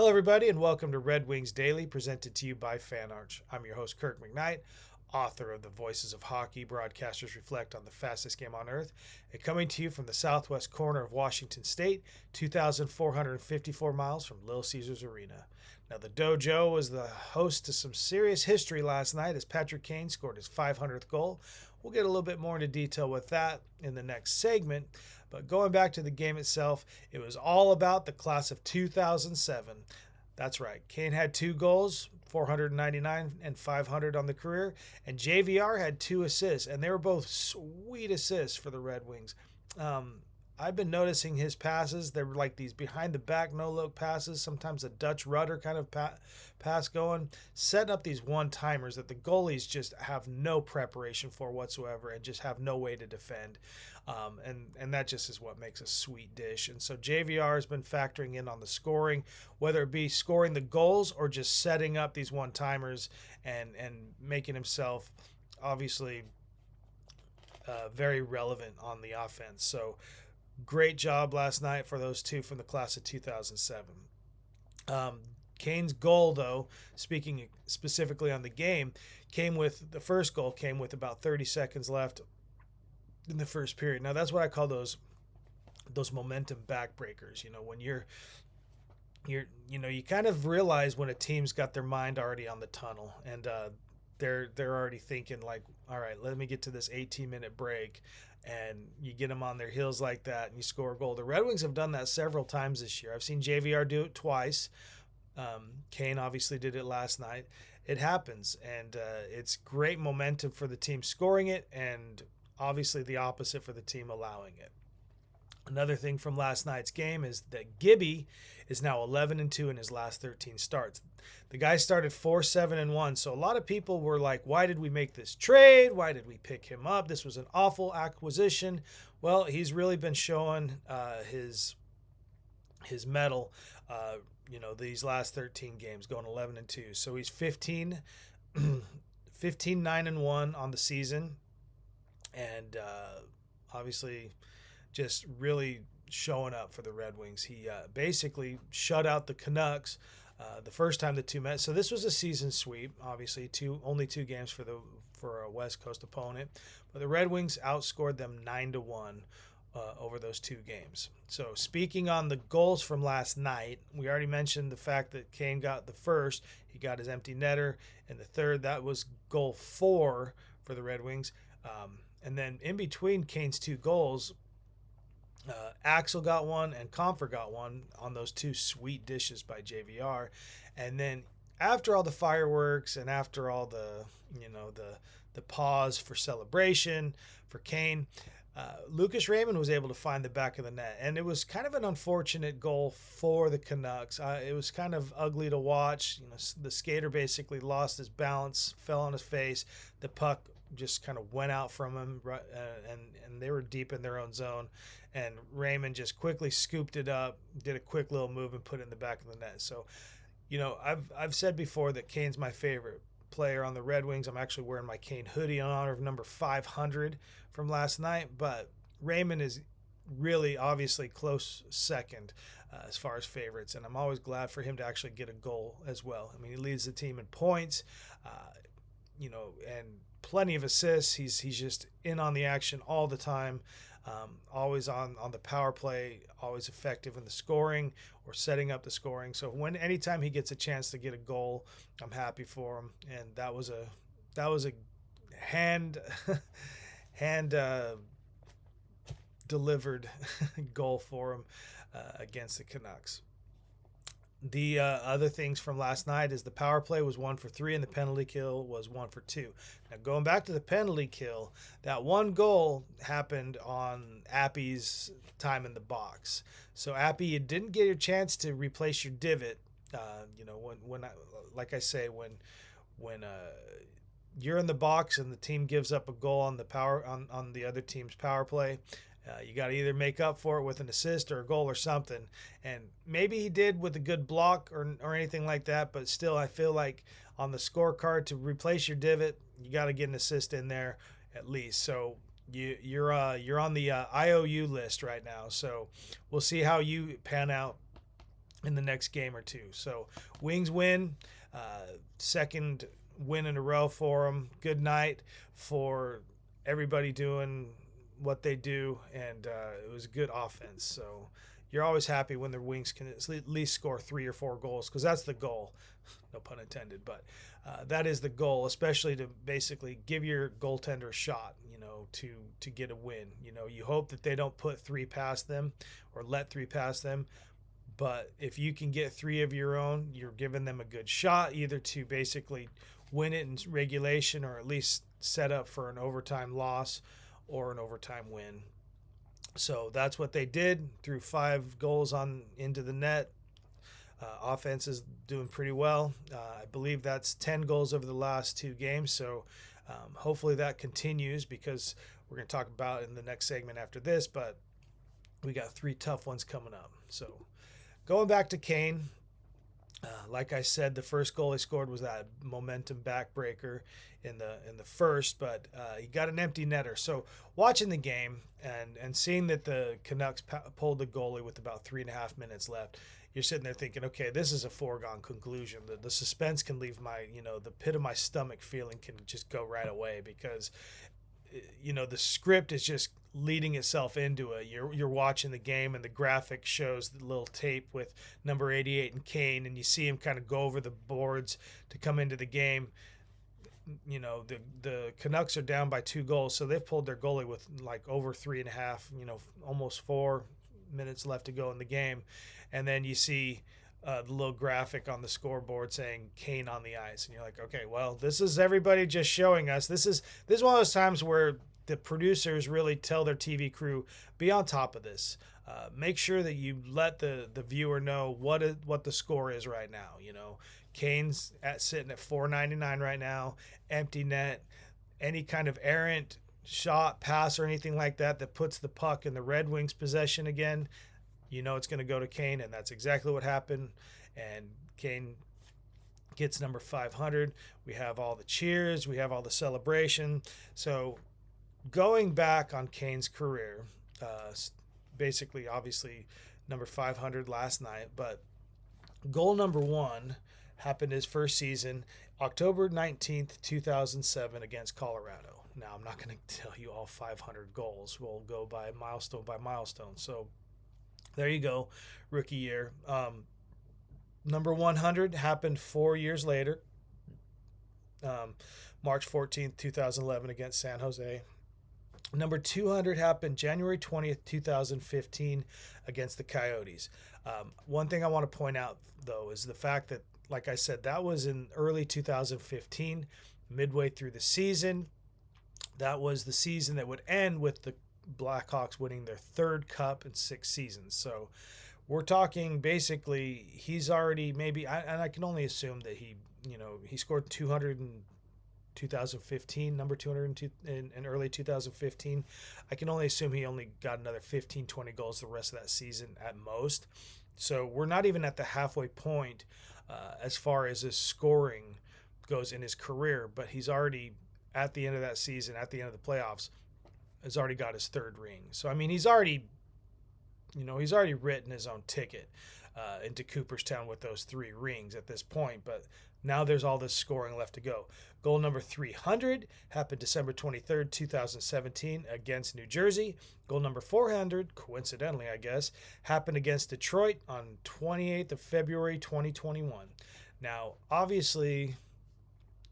Hello, everybody, and welcome to Red Wings Daily, presented to you by FanArch. I'm your host, Kirk MckNight, author of The Voices of Hockey, Broadcasters Reflect on the Fastest Game on Earth, and coming to you from the southwest corner of Washington State, 2,454 miles from Little Caesars Arena. Now, the Dojo was the host to some serious history last night as Patrick Kane scored his 500th goal. We'll get a little bit more into detail with that in the next segment. But going back to the game itself, it was all about the class of 2007. That's right. Kane had 2 goals, 499 and 500 on the career, and JVR had 2 assists, and they were both sweet assists for the Red Wings. Um, I've been noticing his passes. They're like these behind the back, no look passes, sometimes a Dutch rudder kind of pass going, setting up these one timers that the goalies just have no preparation for whatsoever and just have no way to defend. And that just is what makes a sweet dish. And so JVR has been factoring in on the scoring, whether it be scoring the goals or just setting up these one timers and making himself obviously very relevant on the offense. So great job last night for those two from the class of 2007. Kane's goal, though, speaking specifically on the game, came with the first goal came with about 30 seconds left in the first period. Now that's what I call those momentum backbreakers. You know, when you kind of realize when a team's got their mind already on the tunnel and they're already thinking like, all right, let me get to this 18-minute break, and you get them on their heels like that and you score a goal. The Red Wings have done that several times this year. I've seen JVR do it twice. Kane obviously did it last night. It happens, and it's great momentum for the team scoring it, and obviously the opposite for the team allowing it. Another thing from last night's game is that Gibby is now 11-2 in his last 13 starts. The guy started 4-7-1, so a lot of people were like, why did we make this trade? Why did we pick him up? This was an awful acquisition. Well, he's really been showing his mettle, these last 13 games, going 11-2. So he's 9-1 on the season, and obviously just really showing up for the Red Wings. He basically shut out the Canucks the first time the two met. So this was a season sweep, obviously only 2 games for a West Coast opponent, but the Red Wings outscored them 9-1 over those 2 games. So speaking on the goals from last night, we already mentioned the fact that Kane got the first. He got his empty netter in the third. That was goal 4 for the Red Wings. And then in between Kane's 2 goals, Axel got one and Comfer got one on those 2 sweet dishes by JVR. And then after all the fireworks and after all the pause for celebration for Kane, Lucas Raymond was able to find the back of the net, and it was kind of an unfortunate goal for the Canucks. It was kind of ugly to watch. You know, the skater basically lost his balance, fell on his face. The puck just kind of went out from him, and they were deep in their own zone. And Raymond just quickly scooped it up, did a quick little move, and put it in the back of the net. So, I've said before that Kane's my favorite player on the Red Wings. I'm actually wearing my Kane hoodie in honor of number 500 from last night, but Raymond is really obviously close second as far as favorites, and I'm always glad for him to actually get a goal as well. I mean, he leads the team in points, and plenty of assists. He's just in on the action all the time. Always on the power play, always effective in the scoring or setting up the scoring. So anytime he gets a chance to get a goal, I'm happy for him. And that was a hand delivered goal for him against the Canucks. The other things from last night is the power play was 1 for 3 and the penalty kill was 1 for 2. Now going back to the penalty kill, that one goal happened on Appy's time in the box. So Appy, you didn't get your chance to replace your divot. When you're in the box and the team gives up a goal on the other team's power play, you got to either make up for it with an assist or a goal or something. And maybe he did with a good block or anything like that, but still I feel like on the scorecard to replace your divot, you got to get an assist in there at least. So you're on the IOU list right now. So we'll see how you pan out in the next game or two. So Wings win, second win in a row for them. Good night for everybody doing what they do, and it was good offense. So you're always happy when the Wings can at least score 3 or 4 goals, because that's the goal. No pun intended, but that is the goal, especially to basically give your goaltender a shot, to get a win. You hope that they don't put 3 past them or let 3 past them. But if you can get 3 of your own, you're giving them a good shot, either to basically win it in regulation or at least set up for an overtime loss or an overtime win. So that's what they did. Threw 5 goals on into the net. Offense is doing pretty well. I believe that's 10 goals over the last 2 games. So hopefully that continues, because we're going to talk about it in the next segment after this. But we got 3 tough ones coming up. So going back to Kane, like I said, the first goal he scored was that momentum backbreaker in the first, but he got an empty netter. So watching the game and seeing that the Canucks pulled the goalie with about 3.5 minutes left, you're sitting there thinking, okay, this is a foregone conclusion. The suspense can leave the pit of my stomach feeling can just go right away, because the script is just leading itself into it. You're watching the game, and the graphic shows the little tape with number 88 and Kane, and you see him kind of go over the boards to come into the game. The Canucks are down by 2 goals, so they've pulled their goalie with like over 3.5, almost 4 minutes left to go in the game. And then you see the little graphic on the scoreboard saying Kane on the ice, and you're like, okay, well, this is everybody just showing us. This is one of those times where the producers really tell their TV crew, be on top of this. Make sure that you let the viewer know what the score is right now. Kane's sitting at $4.99 right now, empty net. Any kind of errant shot, pass, or anything like that puts the puck in the Red Wings' possession again, it's going to go to Kane, and that's exactly what happened. And Kane gets number 500. We have all the cheers. We have all the celebration. So going back on Kane's career, basically, obviously, number 500 last night, but goal number 1 happened his first season, October 19th, 2007, against Colorado. Now, I'm not going to tell you all 500 goals. We'll go by milestone by milestone. So there you go, rookie year. Number 100 happened 4 years later, March 14th, 2011, against San Jose. Number 200 happened January 20th, 2015, against the Coyotes. One thing I want to point out, though, is the fact that, like I said, that was in early 2015, midway through the season. That was the season that would end with the Blackhawks winning their 3rd cup in 6 seasons. So we're talking basically he's already and I can only assume that he scored 200 in 2015, number 202 in early 2015. I can only assume he only got another 15, 20 goals the rest of that season at most. So we're not even at the halfway point as far as his scoring goes in his career, but he's already at the end of that season, at the end of the playoffs, has already got his 3rd ring. So, I mean, he's already written his own ticket into Cooperstown with those 3 rings at this point. But now there's all this scoring left to go. Goal number 300 happened December 23rd, 2017, against New Jersey. Goal number 400, coincidentally, I guess, happened against Detroit on 28th of February, 2021. Now, obviously,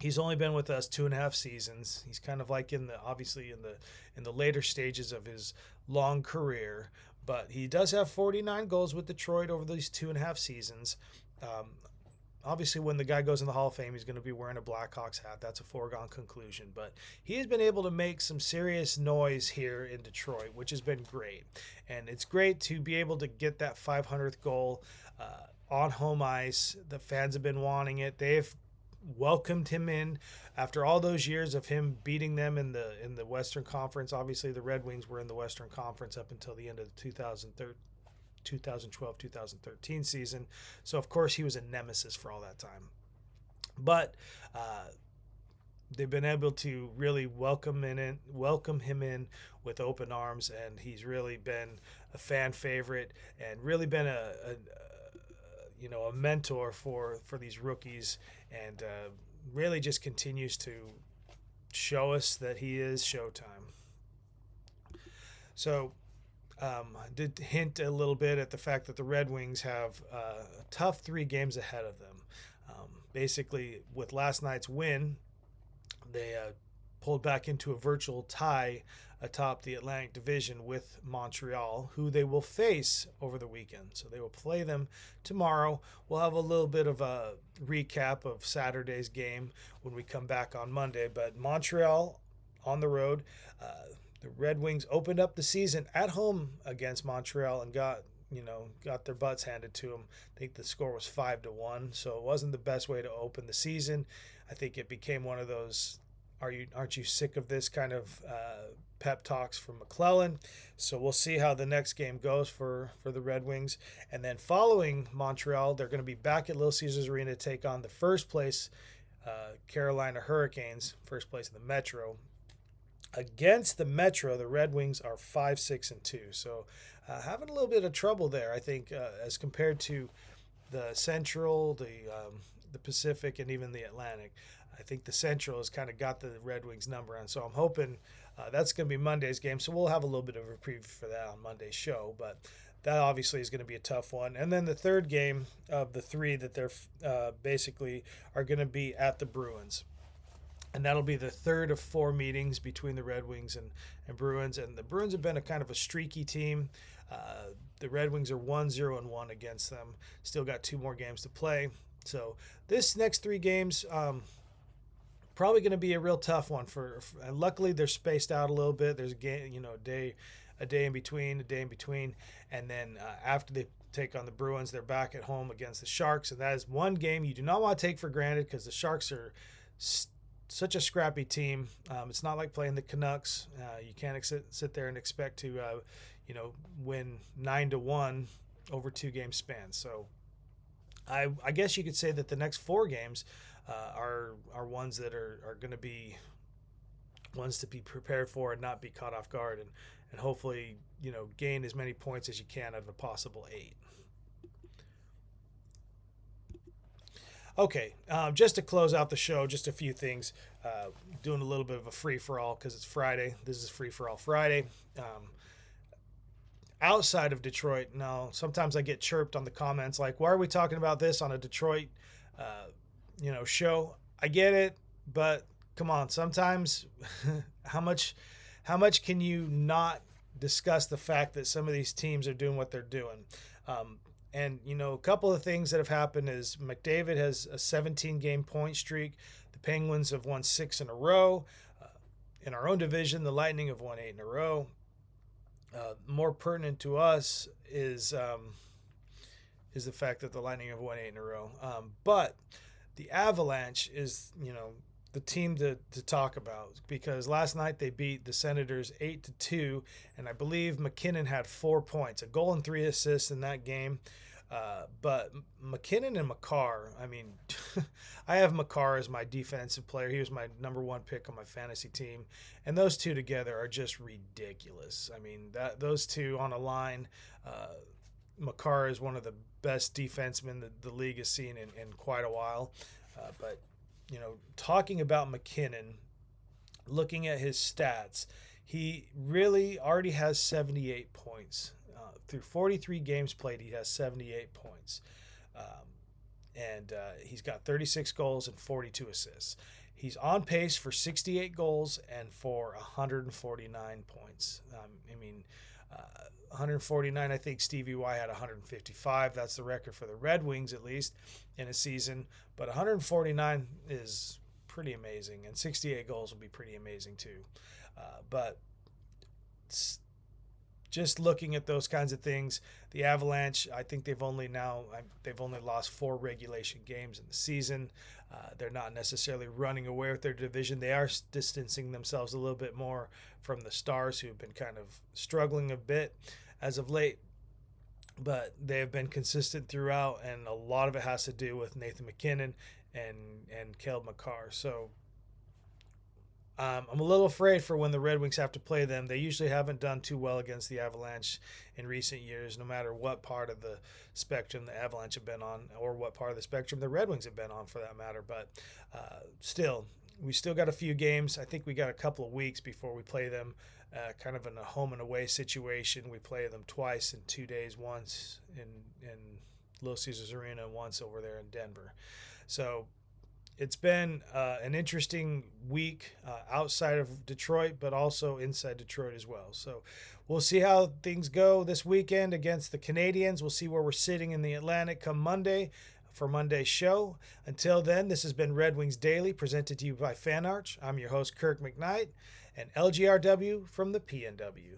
he's only been with us 2.5 seasons. He's kind of like in the later stages of his long career, but he does have 49 goals with Detroit over these 2.5 seasons. Obviously, when the guy goes in the Hall of Fame, he's going to be wearing a Blackhawks hat. That's a foregone conclusion. But he has been able to make some serious noise here in Detroit, which has been great. And it's great to be able to get that 500th goal on home ice. The fans have been wanting it. They've welcomed him in after all those years of him beating them in the Western Conference. Obviously, the Red Wings were in the Western Conference up until the end of the 2012-2013 season. So, of course, he was a nemesis for all that time. But they've been able to really welcome him in with open arms, and he's really been a fan favorite and really been a mentor for these rookies, and really just continues to show us that he is Showtime. So I did hint a little bit at the fact that the Red Wings have a tough 3 games ahead of them. Basically, with last night's win, they pulled back into a virtual tie atop the Atlantic Division with Montreal, who they will face over the weekend. So they will play them tomorrow. We'll have a little bit of a recap of Saturday's game when we come back on Monday. But Montreal on the road. The Red Wings opened up the season at home against Montreal and got their butts handed to them. I think the score was 5-1, so it wasn't the best way to open the season. I think it became one of those aren't you sick of this kind of pep talks from McClellan. So we'll see how the next game goes for the Red Wings. And then following Montreal, they're going to be back at Little Caesars Arena to take on the first place Carolina Hurricanes, first place in the Metro. Against the Metro, the Red Wings are 5-6-2. So having a little bit of trouble there, I think, as compared to the Central, the Pacific, and even the Atlantic. I think the Central has kind of got the Red Wings number on. So I'm hoping that's going to be Monday's game. So we'll have a little bit of a preview for that on Monday's show. But that obviously is going to be a tough one. And then the third game of the 3 that they're basically are going to be at the Bruins. And that'll be the third of 4 meetings between the Red Wings and Bruins. And the Bruins have been a kind of a streaky team. The Red Wings are 1-0-1 against them. Still got 2 more games to play. So this next 3 games, probably going to be a real tough one and luckily they're spaced out a little bit. There's a game, a day in between, and then after they take on the Bruins, they're back at home against the Sharks, and that is one game you do not want to take for granted because the Sharks are such a scrappy team. It's not like playing the Canucks. You can't sit there and expect to, win 9-1 over 2 game spans. So I guess you could say that the next 4 games are ones that are going to be ones to be prepared for and not be caught off guard, and hopefully gain as many points as you can out of a possible 8. Okay, just to close out the show, just a few things. Doing a little bit of a free-for-all because it's Friday. This is Free-for-all Friday. Outside of Detroit, now sometimes I get chirped on the comments like, why are we talking about this on a Detroit show? I get it, but come on, sometimes how much can you not discuss the fact that some of these teams are doing what they're doing? And a couple of things that have happened is McDavid has a 17-game point streak. The Penguins have won 6 in a row. In our own division, the Lightning have won 8 in a row. More pertinent to us is the fact that the Lightning have won 8 in a row. But the Avalanche is, the team to talk about because last night they beat the Senators 8-2, and I believe McKinnon had 4 points, a goal and 3 assists in that game. But McKinnon and Makar, I mean, I have Makar as my defensive player. He was my number 1 pick on my fantasy team, and those two together are just ridiculous. I mean, those two on a line. Makar is one of the best defensemen that the league has seen in quite a while. But talking about McKinnon, looking at his stats, he really already has 78 points. Through 43 games played, he has 78 points. And he's got 36 goals and 42 assists. He's on pace for 68 goals and for 149 points. 149, I think Stevie Y had 155. That's the record for the Red Wings, at least, in a season. But 149 is pretty amazing, and 68 goals will be pretty amazing too. But just looking at those kinds of things, the Avalanche, I think they've only lost 4 regulation games in the season. They're not necessarily running away with their division. They are distancing themselves a little bit more from the Stars, who have been kind of struggling a bit as of late. But they have been consistent throughout, and a lot of it has to do with Nathan McKinnon and Cale Makar. So I'm a little afraid for when the Red Wings have to play them. They usually haven't done too well against the Avalanche in recent years, no matter what part of the spectrum the Avalanche have been on, or what part of the spectrum the Red Wings have been on, for that matter. But still, we still got a few games. I think we got a couple of weeks before we play them, kind of in a home and away situation. We play them twice in 2 days, once in Little Caesars Arena, once over there in Denver. So it's been an interesting week outside of Detroit, but also inside Detroit as well. So we'll see how things go this weekend against the Canadians. We'll see where we're sitting in the Atlantic come Monday for Monday's show. Until then, this has been Red Wings Daily, presented to you by FanArch. I'm your host, Kirk MckNight, and LGRW from the PNW.